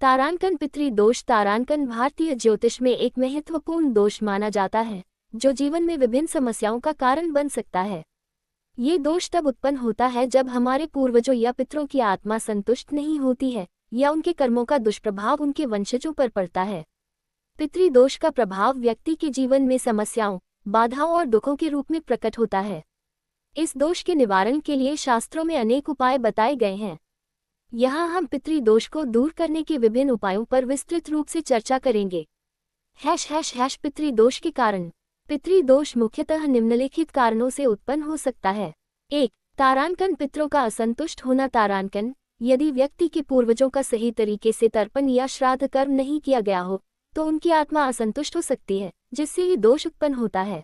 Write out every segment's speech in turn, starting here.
तारांकन पितृदोष। तारांकन भारतीय ज्योतिष में एक महत्वपूर्ण दोष माना जाता है जो जीवन में विभिन्न समस्याओं का कारण बन सकता है। ये दोष तब उत्पन्न होता है जब हमारे पूर्वजों या पितरों की आत्मा संतुष्ट नहीं होती है या उनके कर्मों का दुष्प्रभाव उनके वंशजों पर पड़ता है। पितृदोष का प्रभाव व्यक्ति के जीवन में समस्याओं, बाधाओं और दुखों के रूप में प्रकट होता है। इस दोष के निवारण के लिए शास्त्रों में अनेक उपाय बताए गए हैं। यहाँ हम पितृदोष को दूर करने के विभिन्न उपायों पर विस्तृत रूप से चर्चा करेंगे। पितृदोष के कारण। पितृदोष मुख्यतः निम्नलिखित कारणों से उत्पन्न हो सकता है। 1. तारांकन पितरों का असंतुष्ट होना। तारांकन, यदि व्यक्ति के पूर्वजों का सही तरीके से तर्पण या श्राद्ध कर्म नहीं किया गया हो तो उनकी आत्मा असंतुष्ट हो सकती है, जिससे ये दोष उत्पन्न होता है।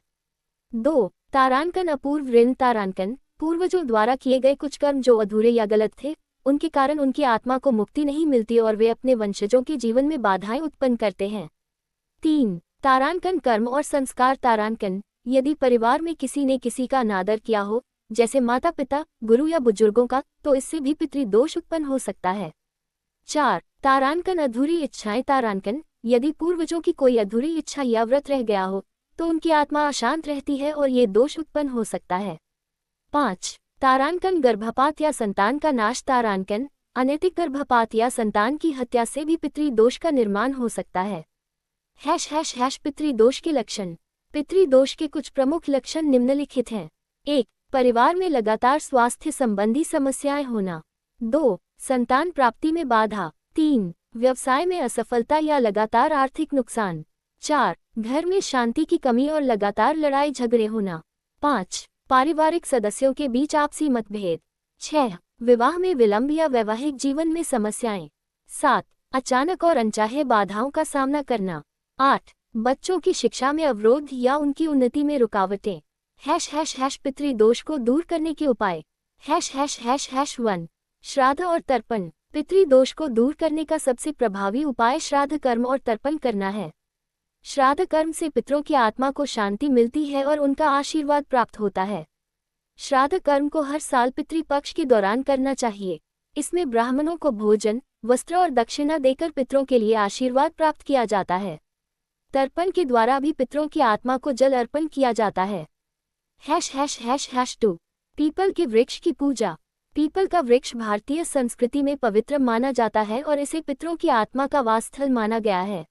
2. तारांकन अपूर्व ऋण। तारांकन, पूर्वजों द्वारा किए गए कुछ कर्म जो अधूरे या गलत थे, उनके कारण उनकी आत्मा को मुक्ति नहीं मिलती और वे अपने वंशजों के जीवन में बाधाएं उत्पन्न करते हैं। 3. तारांकन कर्म और संस्कार। तारांकन, यदि परिवार में किसी ने किसी का अनादर किया हो, जैसे माता पिता, गुरु या बुजुर्गों का, तो इससे भी पितृदोष उत्पन्न हो सकता है। 4. तारांकन अधूरी इच्छाएं। तारांकन, यदि पूर्वजों की कोई अधूरी इच्छा या व्रत रह गया हो तो उनकी आत्मा अशांत रहती है और ये दोष उत्पन्न हो सकता है। 5. तारांकन गर्भपात या संतान का नाश। तारांकन, अनैतिक गर्भपात या संतान की हत्या से भी पितृदोष का निर्माण हो सकता है। पितृदोष के लक्षण। पितृदोष के कुछ प्रमुख लक्षण निम्नलिखित हैं। 1. परिवार में लगातार स्वास्थ्य संबंधी समस्याएं होना। 2. संतान प्राप्ति में बाधा। 3. व्यवसाय में असफलता या लगातार आर्थिक नुकसान। 4. घर में शांति की कमी और लगातार लड़ाई झगड़े होना। 5. पारिवारिक सदस्यों के बीच आपसी मतभेद। 6. विवाह में विलंब या वैवाहिक जीवन में समस्याएं। 7. अचानक और अनचाहे बाधाओं का सामना करना। 8. बच्चों की शिक्षा में अवरोध या उनकी उन्नति में रुकावटें। पितृदोष को दूर करने के उपाय। 1. श्राद्ध और तर्पण। पितृदोष को दूर करने का सबसे प्रभावी उपाय श्राद्ध कर्म और तर्पण करना है। श्राद्ध कर्म से पितरों की आत्मा को शांति मिलती है और उनका आशीर्वाद प्राप्त होता है। श्राद्ध कर्म को हर साल पितृपक्ष के दौरान करना चाहिए। इसमें ब्राह्मणों को भोजन, वस्त्र और दक्षिणा देकर पितरों के लिए आशीर्वाद प्राप्त किया जाता है। तर्पण के द्वारा भी पितरों की आत्मा को जल अर्पण किया जाता है। 2. पीपल के वृक्ष की पूजा। पीपल का वृक्ष भारतीय संस्कृति में पवित्र माना जाता है और इसे पितरों की आत्मा का वासस्थल माना गया है।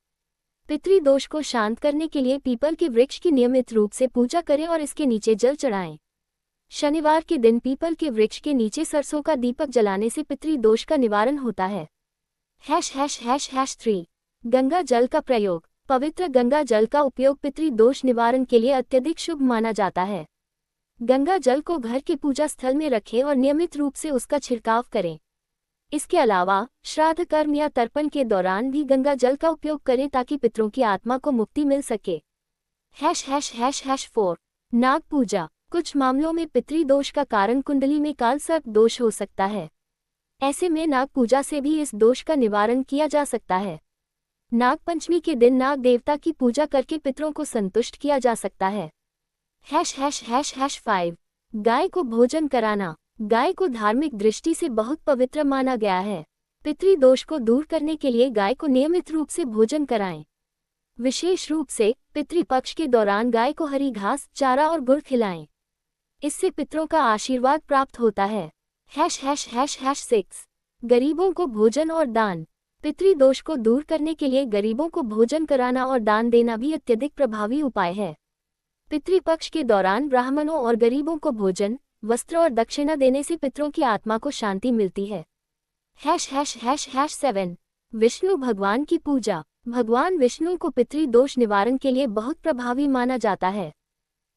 पितृदोष को शांत करने के लिए पीपल के वृक्ष की नियमित रूप से पूजा करें और इसके नीचे जल चढ़ाएं। शनिवार के दिन पीपल के वृक्ष के नीचे सरसों का दीपक जलाने से पितृदोष का निवारण होता है। 3. गंगा जल का प्रयोग। पवित्र गंगा जल का उपयोग पितृदोष निवारण के लिए अत्यधिक शुभ माना जाता है। गंगा जल को घर के पूजा स्थल में रखें और नियमित रूप से उसका छिड़काव करें। इसके अलावा श्राद्ध कर्म या तर्पण के दौरान भी गंगा जल का उपयोग करें ताकि पितरों की आत्मा को मुक्ति मिल सके। 4. नाग पूजा। कुछ मामलों में पितृदोष का कारण कुंडली में कालसर्प दोष हो सकता है। ऐसे में नाग पूजा से भी इस दोष का निवारण किया जा सकता है। नाग पंचमी के दिन नाग देवता की पूजा करके पितरों को संतुष्ट किया जा सकता है। 5. गाय को भोजन कराना। गाय को धार्मिक दृष्टि से बहुत पवित्र माना गया है। पितृदोष को दूर करने के लिए गाय को नियमित रूप से भोजन कराएं। विशेष रूप से पितृपक्ष के दौरान गाय को हरी घास, चारा और गुड़ खिलाएं। इससे पितरों का आशीर्वाद प्राप्त होता है। 6. गरीबों को भोजन और दान। पितृदोष को दूर करने के लिए गरीबों को भोजन कराना और दान देना भी अत्यधिक प्रभावी उपाय है। पितृपक्ष के दौरान ब्राह्मणों और गरीबों को भोजन, वस्त्र और दक्षिणा देने से पितरों की आत्मा को शांति मिलती है। 7. विष्णु भगवान की पूजा। भगवान विष्णु को पितृदोष निवारण के लिए बहुत प्रभावी माना जाता है।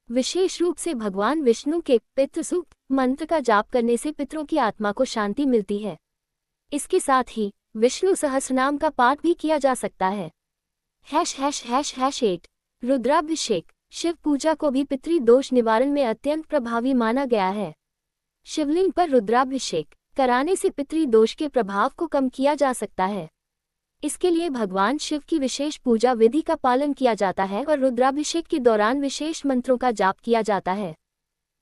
विशेष रूप से भगवान विष्णु के पितृसूक्त मंत्र का जाप करने से पितरों की आत्मा को शांति मिलती है। इसके साथ ही विष्णु सहस्रनाम का पाठ भी किया जा सकता है। 8. रुद्राभिषेक। शिव पूजा को भी पितृदोष निवारण में अत्यंत प्रभावी माना गया है। शिवलिंग पर रुद्राभिषेक कराने से पितृदोष के प्रभाव को कम किया जा सकता है। इसके लिए भगवान शिव की विशेष पूजा विधि का पालन किया जाता है और रुद्राभिषेक के दौरान विशेष मंत्रों का जाप किया जाता है।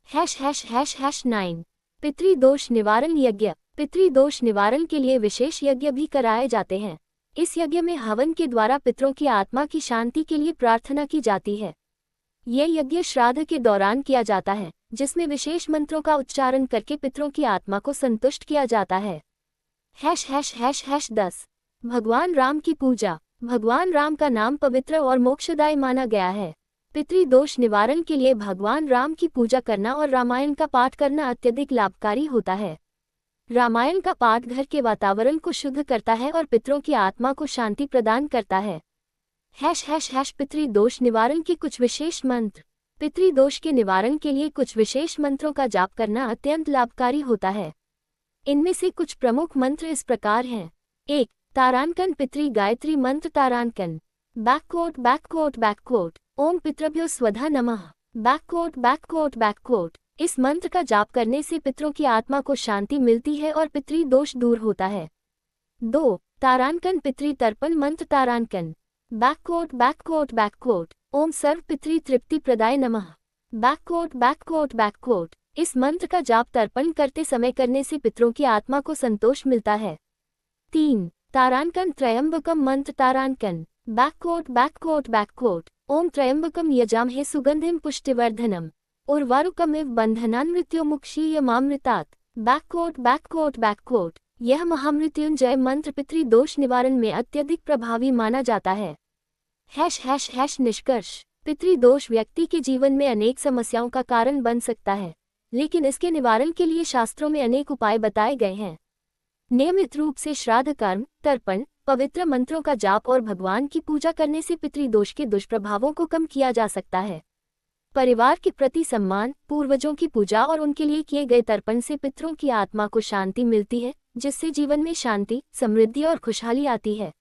9. पितृदोष निवारण यज्ञ। पितृदोष निवारण के लिए विशेष यज्ञ भी कराए जाते हैं। इस यज्ञ में हवन के द्वारा पितरों की आत्मा की शांति के लिए प्रार्थना की जाती है। यह यज्ञ श्राद्ध के दौरान किया जाता है, जिसमें विशेष मंत्रों का उच्चारण करके पितरों की आत्मा को संतुष्ट किया जाता है। #####10 भगवान राम की पूजा। भगवान राम का नाम पवित्र और मोक्षदायी माना गया है। पितृदोष निवारण के लिए भगवान राम की पूजा करना और रामायण का पाठ करना अत्यधिक लाभकारी होता है। रामायण का पाठ घर के वातावरण को शुद्ध करता है और पितरों की आत्मा को शांति प्रदान करता है। पितृदोष निवारण के कुछ विशेष मंत्र। पितृदोष के निवारण के लिए कुछ विशेष मंत्रों का जाप करना अत्यंत लाभकारी होता है। इनमें से कुछ प्रमुख मंत्र इस प्रकार हैं। 1. तारांकन पितृ गायत्री मंत्र। तारांकन ओम पितृभ्यो स्वधा नमः। इस मंत्र का जाप करने से पितरों की आत्मा को शांति मिलती है और पितृदोष दूर होता है। 2. तारांकन पितृ तर्पण मंत्र। तारांकन ओम सर्व पितृ तृप्ति प्रदाय नमः। इस मंत्र का जाप तर्पण करते समय करने से पितरों की आत्मा को संतोष मिलता है। 3. तारांकन त्रयंबकम मंत्र। तारांकन ओम त्रयंबकम यजामहे सुगंधिम पुष्टिवर्धनम उर्वारुकमिव बंधनान् मृत्युमुक्षीयमामृतात्। यह महामृत्युंजय मंत्र पितृदोष निवारण में अत्यधिक प्रभावी माना जाता है। निष्कर्ष। पितृदोष व्यक्ति के जीवन में अनेक समस्याओं का कारण बन सकता है, लेकिन इसके निवारण के लिए शास्त्रों में अनेक उपाय बताए गए हैं। नियमित रूप से श्राद्ध कर्म, तर्पण, पवित्र मंत्रों का जाप और भगवान की पूजा करने से पितृदोष के दुष्प्रभावों को कम किया जा सकता है। परिवार के प्रति सम्मान, पूर्वजों की पूजा और उनके लिए किए गए तर्पण से पितरों की आत्मा को शांति मिलती है, जिससे जीवन में शांति, समृद्धि और खुशहाली आती है।